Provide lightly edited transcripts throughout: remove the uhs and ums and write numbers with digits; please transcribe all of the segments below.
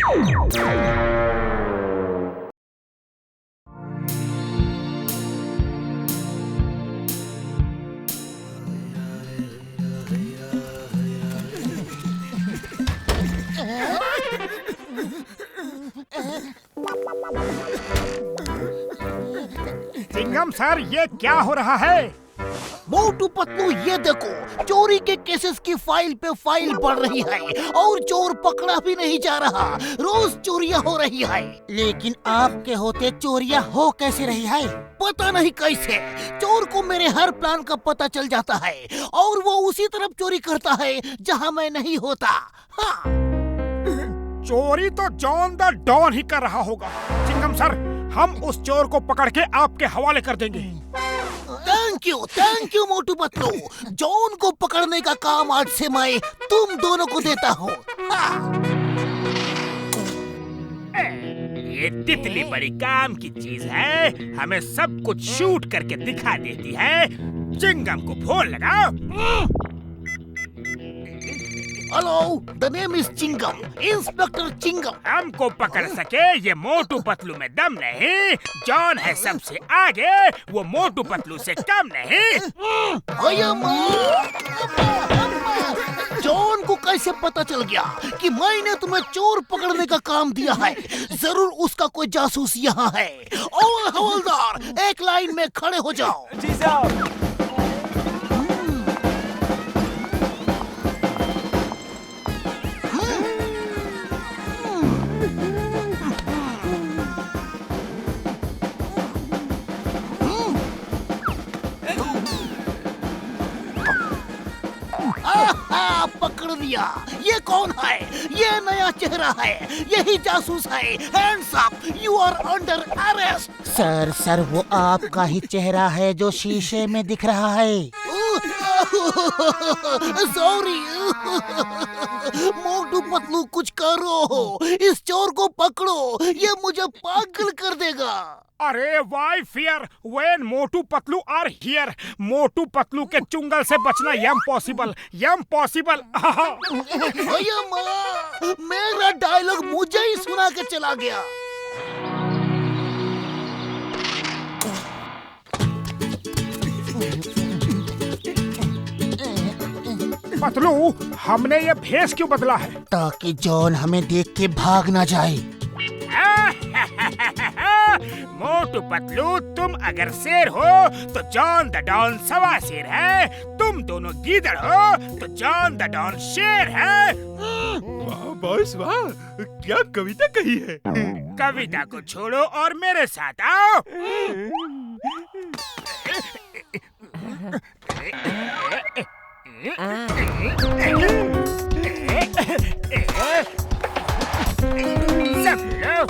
Chingam sir, ये क्या हो रहा है? मोटू पतलू, ये देखो, चोरी के केसेस की फाइल पे फाइल बढ़ रही है और चोर पकड़ा भी नहीं जा रहा। रोज चोरियां हो रही है। लेकिन आपके होते चोरियां हो कैसे रही है? पता नहीं कैसे चोर को मेरे हर प्लान का पता चल जाता है और वो उसी तरफ चोरी करता है जहां मैं नहीं होता। हाँ। चोरी तो जॉन द डॉन ही कर रहा होगा। चिंगम सर, हम उस चोर को पकड़ के आपके हवाले कर देंगे। Thank you Motu Patlu. John को पकड़ने का काम आज से मैं तुम दोनों को देता हूँ। ये तितली बड़ी काम की चीज है, हमें सब कुछ शूट करके दिखा देती है। चिंगम को फोन लगाओ। Hello, the name is Chingam, inspector Chingam. हमको पकड़ सके ये मोटू पतलू में दम नहीं। जॉन है सबसे आगे, वो मोटू पतलू से कम नहीं। जॉन को कैसे पता चल गया कि मैंने तुम्हें चोर पकड़ने का काम दिया है? जरूर उसका कोई जासूस यहाँ है। और हवलदार, एक लाइन में खड़े हो जाओ। जी साहब। पकड़ लिया। ये कौन है? ये नया चेहरा है, यही जासूस है। Hands up, you are under arrest. Sir वो आपका ही चेहरा है जो शीशे में दिख रहा है। सॉरी। मोटू पतलू, कुछ करो, इस चोर को पकड़ो, ये मुझे पागल कर देगा। अरे why fear when Motu Patlu are here. Motu Patlu के चुंगल से बचना इम्पॉसिबल। मेरा डायलॉग मुझे ही सुना के चला गया। पतलू, हमने ये भेष क्यों बदला है? ताकि जॉन हमें देख के भाग ना जाए। मोटू पतलू, तुम अगर शेर हो तो जॉन द डॉन सवा शेर है। तुम दोनों गीदड़ हो तो जॉन द डॉन शेर है। वाह बॉस वाह, क्या कविता कही है। कविता को छोड़ो और मेरे साथ आओ। सब लोग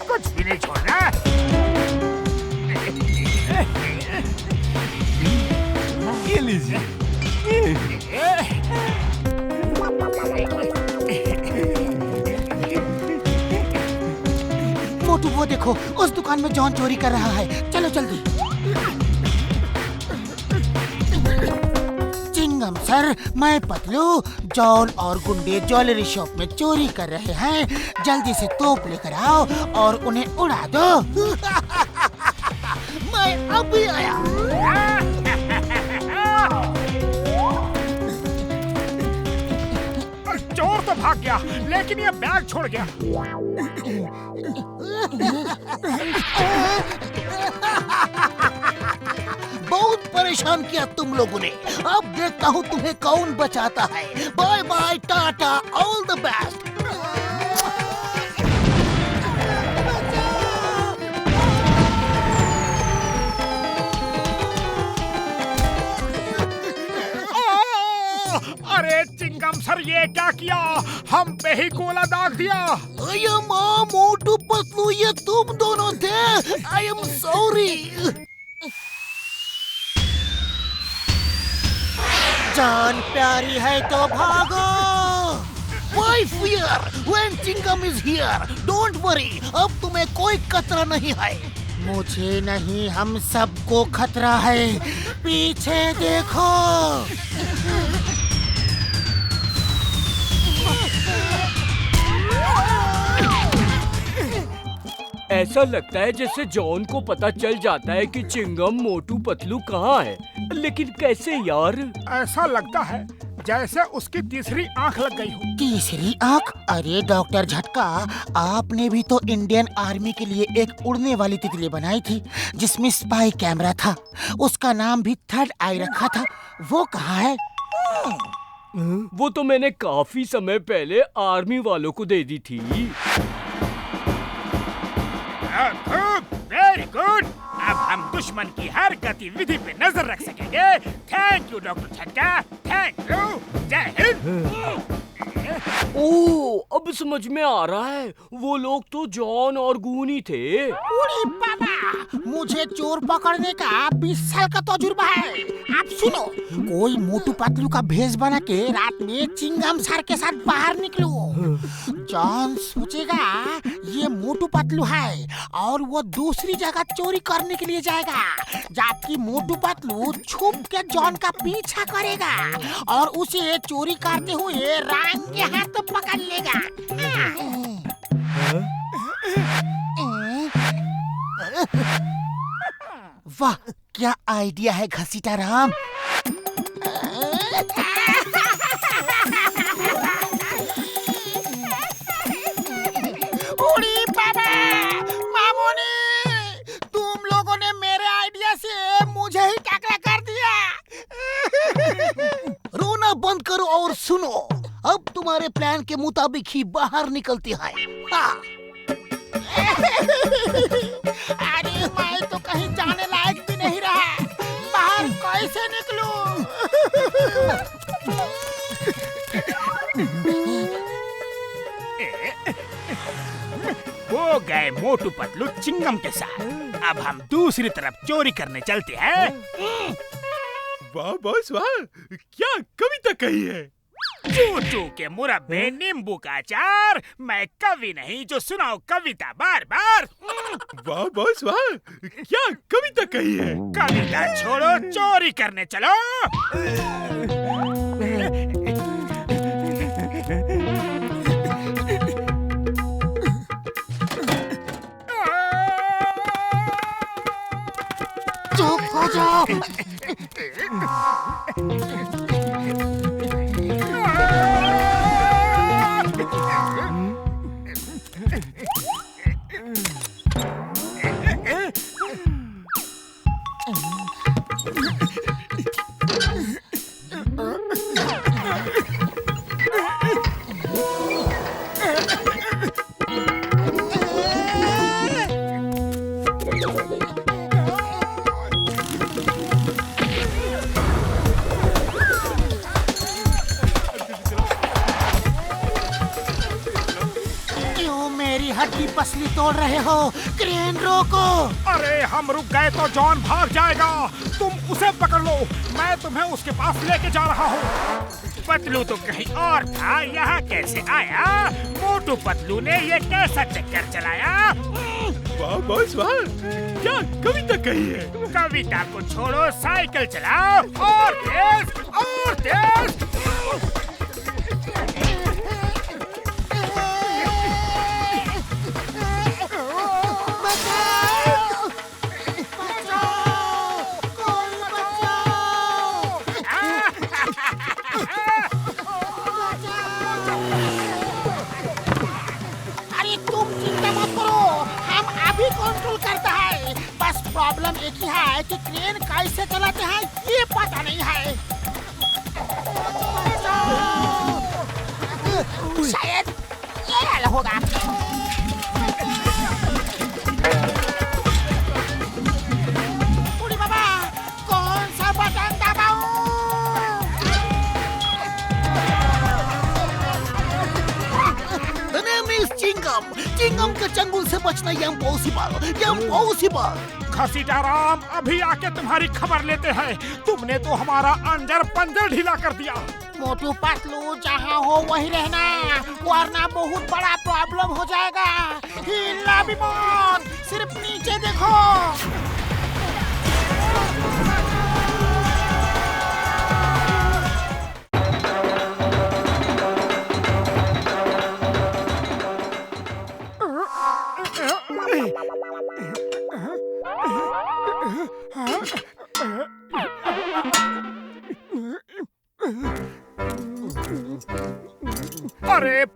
कुछ भी नहीं छोड़ना। ये लीजिए। मोटू, वो देखो, उस दुकान में जॉन चोरी कर रहा है। चलो जल्दी। चिंगम सर, मैं पतलू, जॉन और गुंडे ज्वेलरी शॉप में चोरी कर रहे हैं। जल्दी से तोप लेकर आओ और उन्हें उड़ा दो। मैं अभी आया। चोर तो भाग गया, लेकिन ये बैग छोड़ गया। बहुत परेशान किया तुम लोगों ने। अब देखता हूँ तुम्हें कौन बचाता है। Bye bye, tata, all the best. अरे चिंगम सर, ये क्या किया? हम पे ही कोला दाग दिया। अये माँ, मोटू पतलू, ये तुम दोनों थे। I am sorry. जान प्यारी है तो भागो। Why fear when Chingam is here? Don't worry, अब तुम्हें कोई खतरा नहीं है। मुझे नहीं, हम सबको खतरा है। पीछे देखो। ऐसा लगता है जैसे जॉन को पता चल जाता है कि चिंगम मोटू पतलू कहाँ है, लेकिन कैसे यार? ऐसा लगता है जैसे उसकी तीसरी आंख लग गई हो। तीसरी आंख? अरे डॉक्टर झटका, आपने भी तो इंडियन आर्मी के लिए एक उड़ने वाली तितली बनाई थी जिसमें स्पाई कैमरा था। उसका नाम भी थर्ड आई रखा था। वो कहाँ है? वो तो मैंने काफी समय पहले आर्मी वालों को दे दी थी। Very good. अब हम दुश्मन की हर गतिविधि पे नजर रख सकेंगे। थैंक यू डॉक्टर झटका, थैंक यू। जय हिंद। ओह, अब समझ में आ रहा है, वो लोग तो जॉन और गूनी थे। उड़ी बाबा, मुझे चोर पकड़ने का 20 साल का तजुर्बा है। आप सुनो, कोई मोटू पतलू का भेष बना के रात में चिंगम सर के साथ बाहर निकलो। जॉन सोचेगा ये मोटू पतलू है और वो दूसरी जगह चोरी करने के लिए जाएगा, जबकि मोटू पतलू छुप के जॉन का पीछा करेगा और उसे चोरी करते हुए रंगे हाथ पकड़ लेगा। वाह, क्या आइडिया है घसीटा राम। उड़ी बाबा, मामूनी, तुम लोगों ने मेरे आइडिया से मुझे ही टकरा कर दिया। रोना बंद करो और सुनो, अब तुम्हारे प्लान के मुताबिक ही बाहर निकलती है। हाँ। अरे मैं तो कहीं जाने लायक भी नहीं रहा, बाहर कैसे निकलूं? वो गए मोटू पतलू चिंगम के साथ। अब हम दूसरी तरफ चोरी करने चलते हैं। वाह बॉस वाह, क्या कविता कही है। चू के मुरब्बे नींबू का अचार, मैं कवि नहीं जो सुनाओ कविता बार बार। वाह बॉस वाह, क्या कविता कही है। कविता छोड़ो, चोरी करने चलो। चुप हो जाओ। हड्डी पसली तोड़ रहे हो, क्रेन रोको। अरे हम रुक गए तो जॉन भाग जाएगा, तुम उसे पकड़ लो, मैं तुम्हें उसके पास लेके जा रहा हूँ। पतलू तो कहीं और था, यहाँ कैसे आया? मोटू पतलू ने ये कैसा चक्कर चलाया? वाह बॉस वाह, क्या कविता कही है। कविता को छोड़ो, साइकिल चलाओ, और तेज और तेज। कंट्रोल करता है, बस प्रॉब्लम एक ही है कि क्रेन कैसे चलाते हैं ये पता नहीं है। शायद ये हल होगा। बाबा, कौन सा बटन दबाऊं? चिंगम के चंगुल से बचना इम्पॉसिबल। घसीटा राम, अभी आके तुम्हारी खबर लेते हैं। तुमने तो हमारा अंजर पंजर ढीला कर दिया। मोटू पतलू, जहाँ हो वहीं रहना, वरना बहुत बड़ा प्रॉब्लम हो जाएगा। हिलना भी मत, सिर्फ नीचे देखो।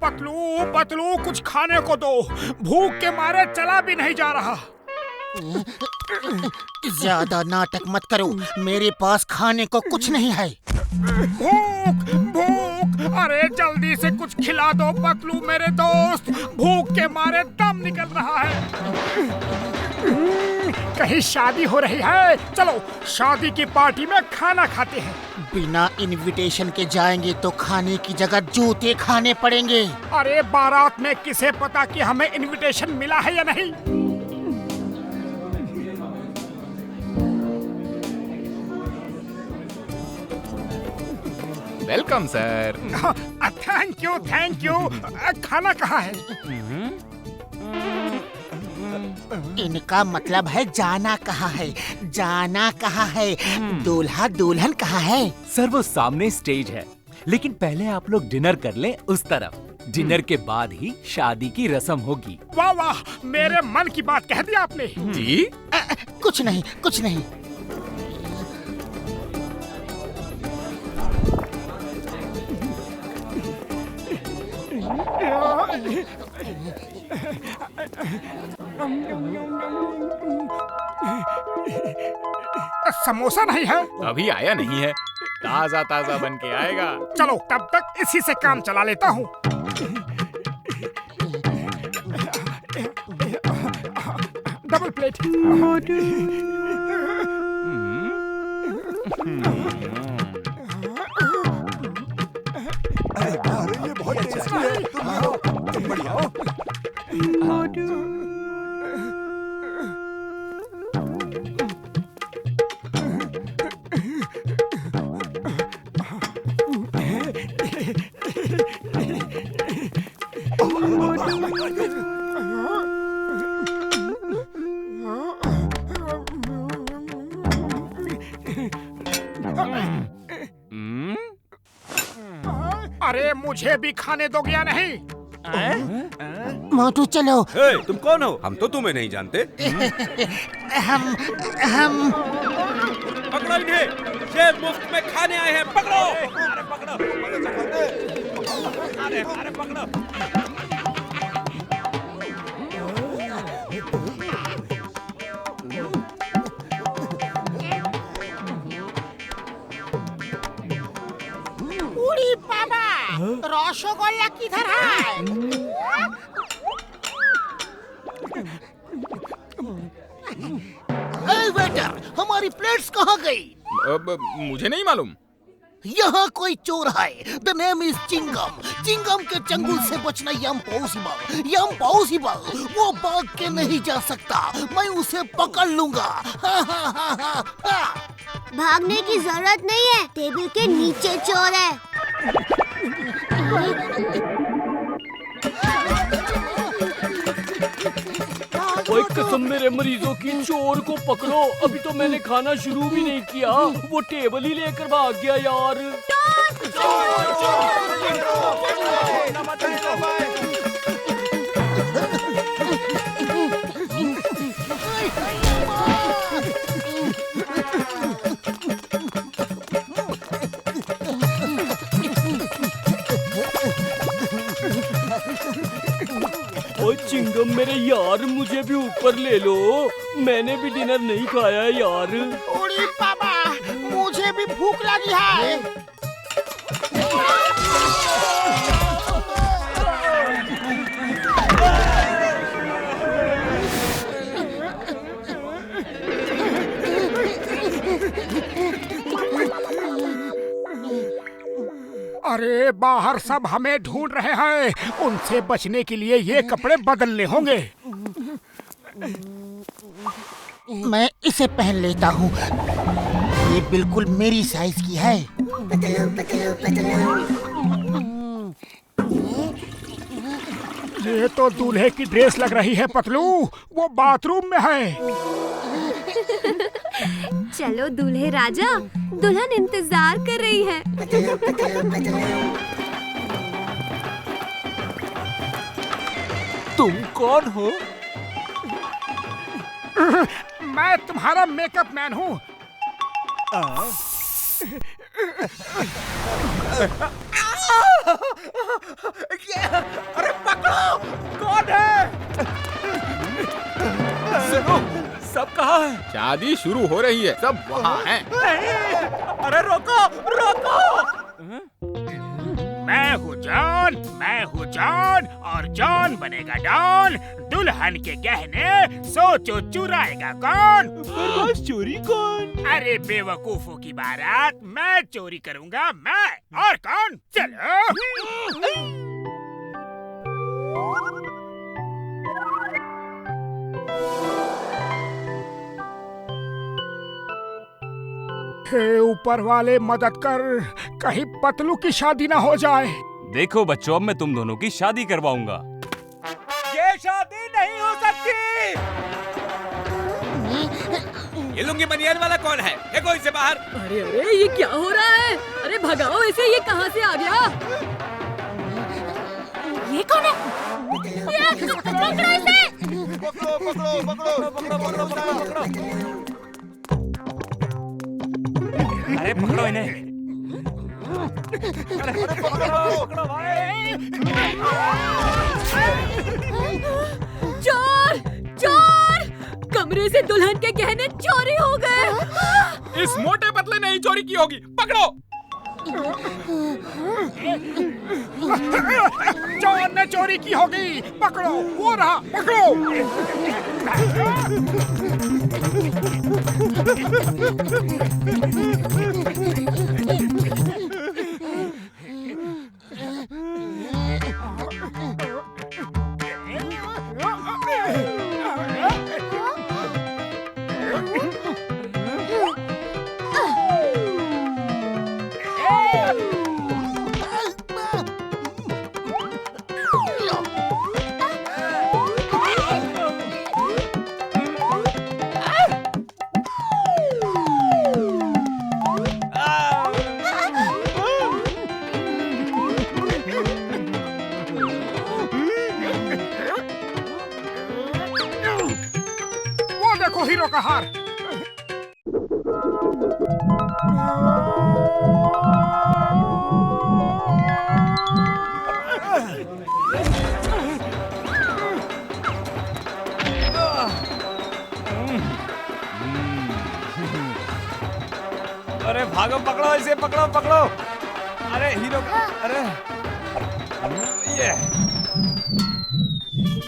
पतलू पतलू कुछ खाने को दो, भूख के मारे चला भी नहीं जा रहा। ज्यादा नाटक मत करो, मेरे पास खाने को कुछ नहीं है। भूख भूख, अरे जल्दी से कुछ खिला दो पतलू मेरे दोस्त, भूख के मारे दम निकल रहा है। कहीं शादी हो रही है, चलो शादी की पार्टी में खाना खाते हैं। बिना इनविटेशन के जाएंगे तो खाने की जगह जूते खाने पड़ेंगे। अरे बारात में किसे पता कि हमें इनविटेशन मिला है या नहीं। Welcome sir. Thank you. खाना कहाँ है? इनका मतलब है जाना कहाँ है, जाना कहाँ है, दूल्हा दुल्हन कहाँ है। सर वो सामने स्टेज है, लेकिन पहले आप लोग डिनर कर लें उस तरफ। डिनर के बाद ही शादी की रस्म होगी। वाह वाह, मेरे मन की बात कह दी आपने। जी कुछ नहीं कुछ नहीं। समोसा नहीं है? अभी आया नहीं है, ताजा ताजा बन के आएगा। चलो तब तक इसी से काम चला लेता हूँ। Double plate. ये बहुत टेस्टी है। तुम बढ़िया हो। अरे मुझे भी खाने दोगे या नहीं? मोटू चलो। तुम कौन हो? हम तो तुम्हें नहीं जानते। हम पकड़ो इन्हें, शेफ मुफ्त में खाने आए हैं। पकड़ो। अरे पकड़ो। अरे पकड़ो। उड़ी बाबा, रसगोल्ला किधर है? वेटर, हमारी प्लेट्स कहाँ गई? अब मुझे नहीं मालूम। यहाँ कोई चोर है। The name is Chingam. Chingam के चंगुल से बचना इम्पॉसिबल। वो भाग के नहीं जा सकता, मैं उसे पकड़ लूंगा। भागने की जरूरत नहीं है, टेबल के नीचे चोर है। ओए कसम मेरे मरीजों की, चोर को पकड़ो। अभी तो मैंने खाना शुरू भी नहीं किया, वो टेबल ही लेकर भाग गया यार। ओए चिंगम मेरे यार, मुझे भी ऊपर ले लो, मैंने भी डिनर नहीं खाया है यार। उड़ी बाबा, मुझे भी भूख लगी है। अरे बाहर सब हमें ढूंढ रहे हैं, उनसे बचने के लिए ये कपड़े बदलने होंगे। मैं इसे पहन लेता हूँ, ये बिल्कुल मेरी साइज की है। ये तो दूल्हे की ड्रेस लग रही है पतलू, वो बाथरूम में है। चलो दूल्हे राजा, दुल्हन इंतजार कर रही है। तुम कौन हो? मैं तुम्हारा मेकअप मैन हूँ। अरे पकड़ो, कौन है? सुनो, सब कहाँ है? शादी शुरू हो रही है, सब वहाँ हैं। अरे रोको रोको। मैं हूँ जॉन और जॉन बनेगा डॉन। दुल्हन के गहने सोचो चुराएगा कौन? बस चोरी कौन? अरे बेवकूफों की बारात मैं चोरी करूँगा, मैं और कौन? चलो। हे ऊपर वाले मदद कर, कहीं पतलू की शादी ना हो जाए। देखो बच्चों, अब मैं तुम दोनों की शादी करवाऊंगा। ये शादी नहीं हो सकती। ये लुंगी बनियान वाला कौन है? देखो इसे बाहर। अरे अरे ये क्या हो रहा है? अरे भगाओ इसे, ये कहाँ से आ गया? ये कौन है? पकड़ो इसे! अरे पकड़ो इन्हें। चोर! चोर! कमरे से दुल्हन के गहने चोरी हो गए। इस मोटे पतले ने ही चोरी की होगी, पकड़ो। जॉन ने चोरी की होगी, पकड़ो, वो रहा, पकड़ो। देखो हीरो का हार। अरे भागो, पकड़ो इसे, पकड़ो पकड़ो। अरे हीरो, अरे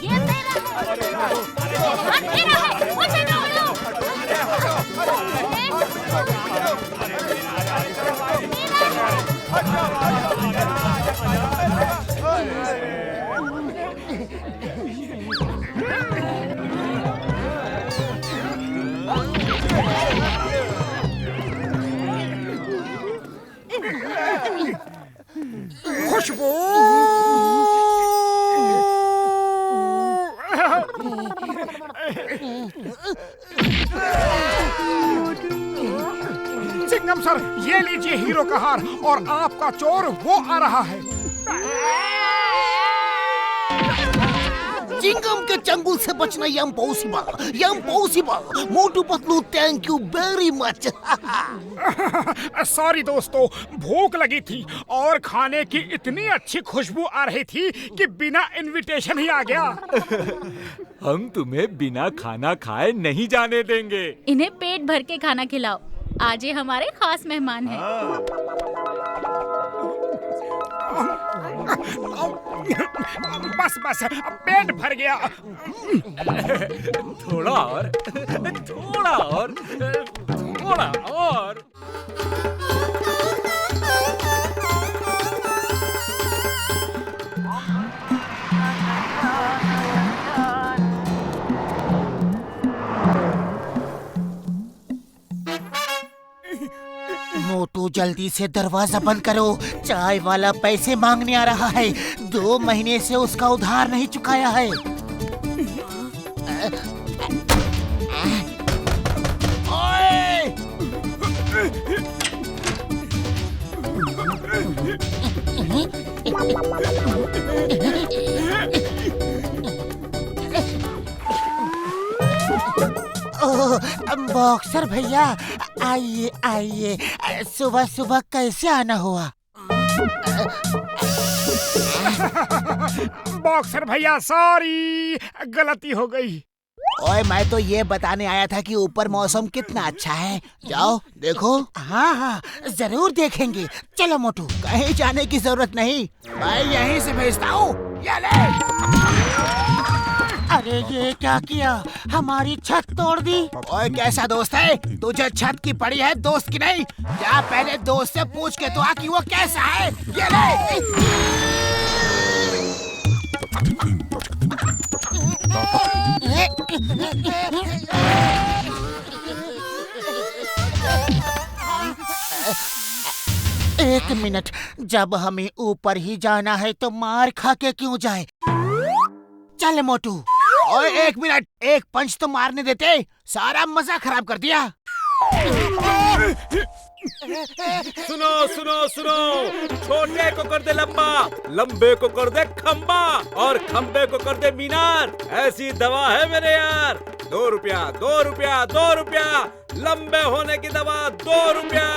ये मेरा है, मुझे दो लो। खुशबू। सिंघम सर, ये लीजिए हीरो का हार और आपका चोर वो आ रहा है। चिंगम के चंगुल से बचना impossible. Motu Patlu, thank you very much. Sorry दोस्तों, भूख लगी थी और खाने की इतनी अच्छी खुशबू आ रही थी कि बिना इनविटेशन ही आ गया। हम तुम्हें बिना खाना खाए नहीं जाने देंगे। इन्हें पेट भर के खाना खिलाओ, आज ये हमारे खास मेहमान हैं। बस बस, पेट भर गया। थोड़ा और, थोड़ा और, थोड़ा और। मोटू, जल्दी से दरवाजा बंद करो, चाय वाला पैसे मांगने आ रहा है। 2 महीने से उसका उधार नहीं चुकाया है। बॉक्सर भैया, आइए आइए। सुबह सुबह कैसे आना हुआ? बॉक्सर भैया सॉरी, गलती हो गई। ओए मैं तो ये बताने आया था कि ऊपर मौसम कितना अच्छा है। जाओ देखो। हाँ हाँ जरूर देखेंगे। चलो मोटू, कहीं जाने की जरूरत नहीं, मैं यहीं से भेजता हूँ। ये ले। अरे ये क्या किया, हमारी छत तोड़ दी। ओए कैसा दोस्त है, तुझे छत की पड़ी है दोस्त की नहीं? जा पहले दोस्त से पूछ के तो आ कि वो कैसा है। ये ले। एक मिनट, जब हमें ऊपर ही जाना है तो मार खा के क्यों जाए? चल मोटू। ओए एक मिनट, एक पंच तो मारने देते, सारा मजा खराब कर दिया। सुनो सुनो सुनो, छोटे को कर दे लंबा, लंबे को कर दे खंबा, और खंबे को कर दे मीनार। ऐसी दवा है मेरे यार। 2 रुपया 2 रुपया 2 रुपया, लंबे होने की दवा 2 रुपया।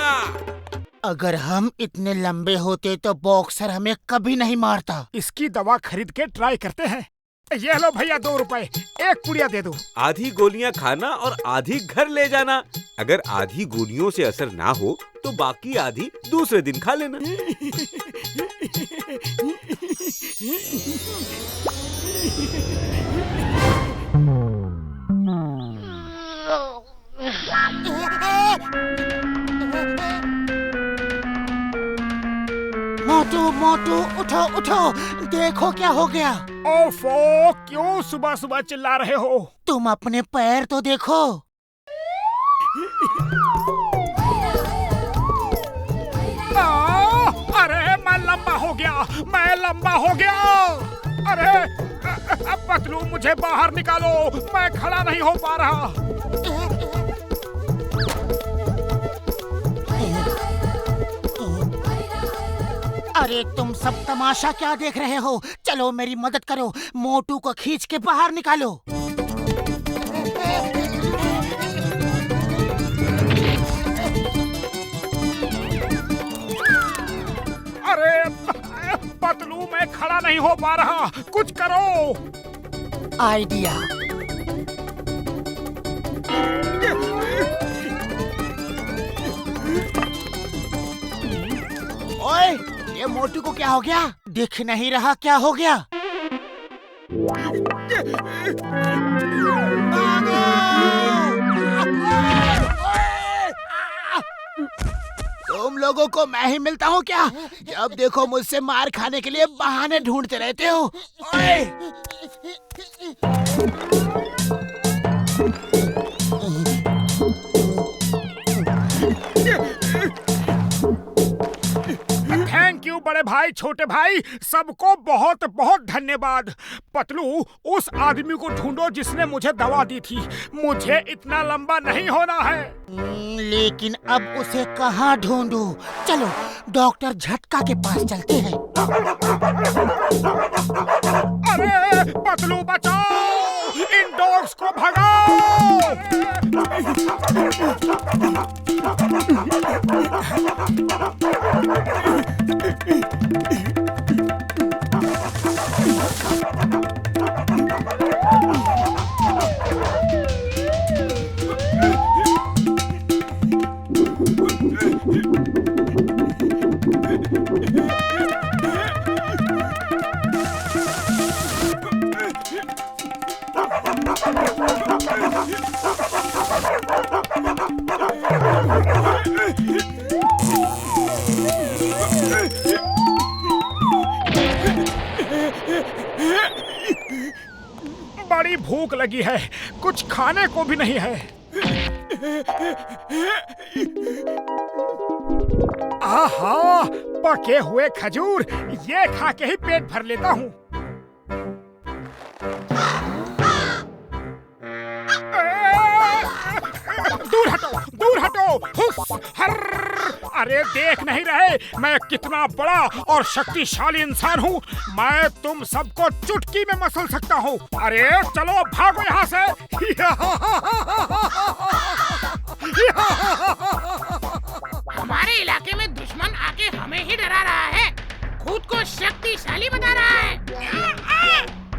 अगर हम इतने लंबे होते तो बॉक्सर हमें कभी नहीं मारता। इसकी दवा खरीद के ट्राई करते हैं। ये लो भैया 2 रुपए, एक पुड़िया दे दो। आधी गोलियां खाना और आधी घर ले जाना। अगर आधी गोलियों से असर ना हो तो बाकी आधी दूसरे दिन खा लेना। मोटू मोटू उठो उठो, देखो क्या हो गया। ओफो, क्यों सुबह सुबह चिल्ला रहे हो? तुम अपने पैर तो देखो। अरे मैं लंबा हो गया, मैं लंबा हो गया। अरे पतलू मुझे बाहर निकालो, मैं खड़ा नहीं हो पा रहा। अरे तुम सब तमाशा क्या देख रहे हो? चलो मेरी मदद करो, मोटू को खींच के बाहर निकालो। अरे पतलू मैं खड़ा नहीं हो पा रहा, कुछ करो। आइडिया। ओए ये मोटू को क्या हो गया? दिख नहीं रहा क्या हो गया? तुम लोगों को मैं ही मिलता हूँ क्या? जब देखो मुझसे मार खाने के लिए बहाने ढूंढते रहते हो। ओए! थैंक यू बड़े भाई, छोटे भाई, सबको बहुत बहुत धन्यवाद। पतलू, उस आदमी को ढूंढो जिसने मुझे दवा दी थी। मुझे इतना लंबा नहीं होना है। लेकिन अब उसे कहाँ ढूंढूं? चलो डॉक्टर झटका के पास चलते हैं। अरे पतलू बचाओ, इन डॉग्स को भगाओ। बड़ी भूख लगी है, कुछ खाने को भी नहीं है। आहा, पके हुए खजूर, ये खा के ही पेट भर लेता हूँ। दूर हटो, दूर हटो। हुस, हर्र। अरे देख नहीं रहे मैं कितना बड़ा और शक्तिशाली इंसान हूँ? मैं तुम सबको चुटकी में मसल सकता हूँ। अरे चलो भागो यहाँ से। हमारे इलाके में दुश्मन आके हमें ही डरा रहा है। खुद को शक्तिशाली बता रहा है।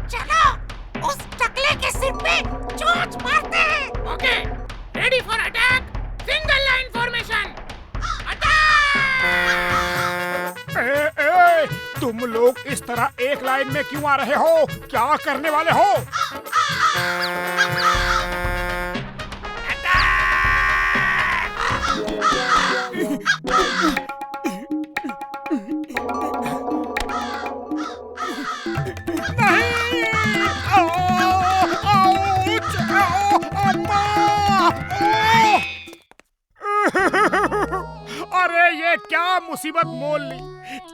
चलो उस टकले के सिर पे चोंच मारते हैं। Okay, ready for attack. Single line formation, तुम लोग इस तरह एक लाइन में क्यों आ रहे हो? क्या करने वाले हो? अरे ये क्या मुसीबत मोल ली।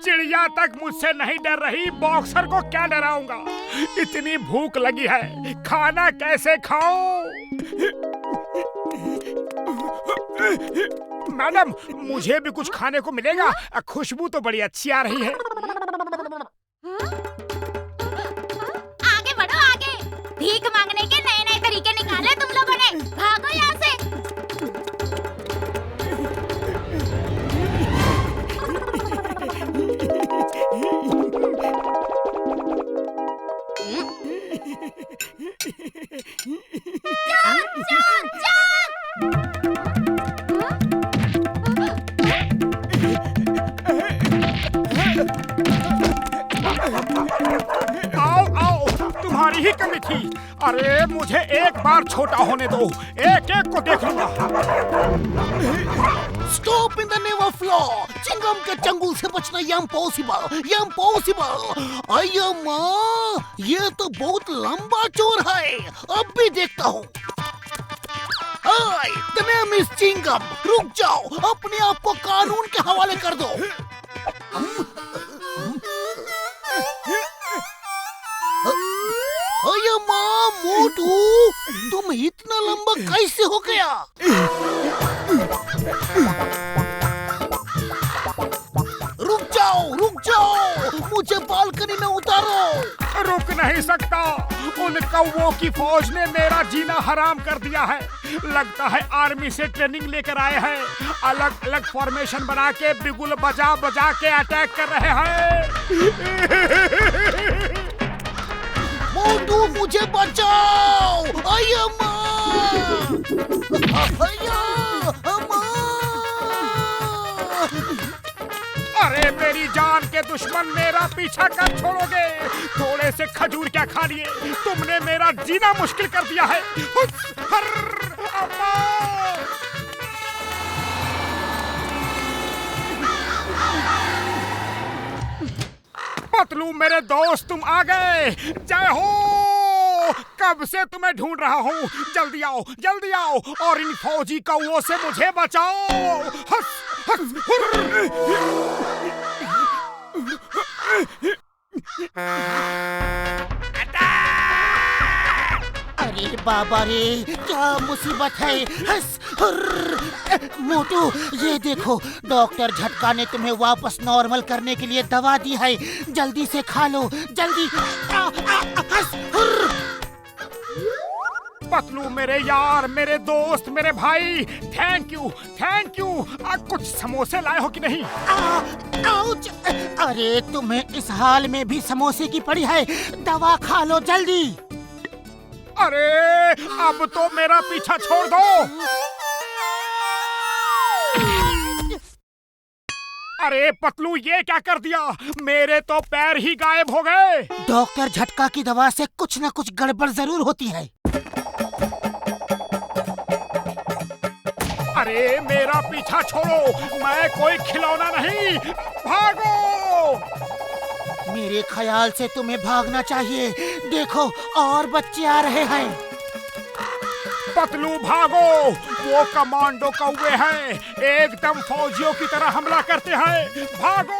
चिड़िया तक मुझसे नहीं डर रही, बॉक्सर को क्या डराऊंगा। इतनी भूख लगी है, खाना कैसे खाऊं? मैडम, मुझे भी कुछ खाने को मिलेगा? खुशबू तो बड़ी अच्छी आ रही है। आगे बढ़ो आगे। भीख मांगने के नए नए तरीके निकाले तुम लोगों ने। भागो यहाँ से। आओ आओ, तुम्हारी ही कमी थी। अरे मुझे एक बार छोटा होने दो, एक एक को देख लूंगा। Stop in the name of law. Chingam के चंगुल से बचना ये इम्पॉसिबल, ये इम्पॉसिबल। अय्या माँ, ये तो बहुत लंबा चोर है। अब भी देखता हूँ। हाय, द नेम इज चिंगम। रुक जाओ, अपने आप को कानून के हवाले कर दो। अय्या माँ, मोटू, तुम इतना लंबा कैसे हो गया? रुक जाओ, मुझे बालकनी में उतारो। रुक नहीं सकता, उन कौवों की फौज ने मेरा जीना हराम कर दिया है। लगता है आर्मी से ट्रेनिंग लेकर आए हैं। अलग अलग फॉर्मेशन बना के बिगुल बजा बजा के अटैक कर रहे हैं। मोटू, मुझे बचाओ। अय्या माँ, अय्या माँ। अरे मेरी जान के दुश्मन, मेरा पीछा कब छोड़ोगे? थोड़े से खजूर क्या खा लिए, तुमने मेरा जीना मुश्किल कर दिया है। पतलू मेरे दोस्त, तुम आ गए। जय हो। कब से तुम्हें ढूंढ रहा हूँ। जल्दी आओ, जल्दी आओ और इन फौजी कौवों से मुझे बचाओ। हस, हस, अरे बाबा रे, क्या मुसीबत है। हस, मोटू, ये देखो, डॉक्टर झटका ने तुम्हें वापस नॉर्मल करने के लिए दवा दी है। जल्दी से खा लो, जल्दी। पतलू मेरे यार, मेरे दोस्त, मेरे भाई, थैंक यू, थैंक यू। कुछ समोसे लाए हो कि नहीं? आउच! अरे तुम्हें इस हाल में भी समोसे की पड़ी है। दवा खा लो जल्दी। अरे अब तो मेरा पीछा छोड़ दो। अरे पतलू, ये क्या कर दिया? मेरे तो पैर ही गायब हो गए। डॉक्टर झटका की दवा से कुछ न कुछ गड़बड़ जरूर होती है। अरे मेरा पीछा छोड़ो, मैं कोई खिलौना नहीं। भागो। मेरे ख्याल से तुम्हें भागना चाहिए। देखो, और बच्चे आ रहे हैं। पतलू भागो, वो कमांडो कौवे हैं, एकदम फौजियों की तरह हमला करते हैं। भागो।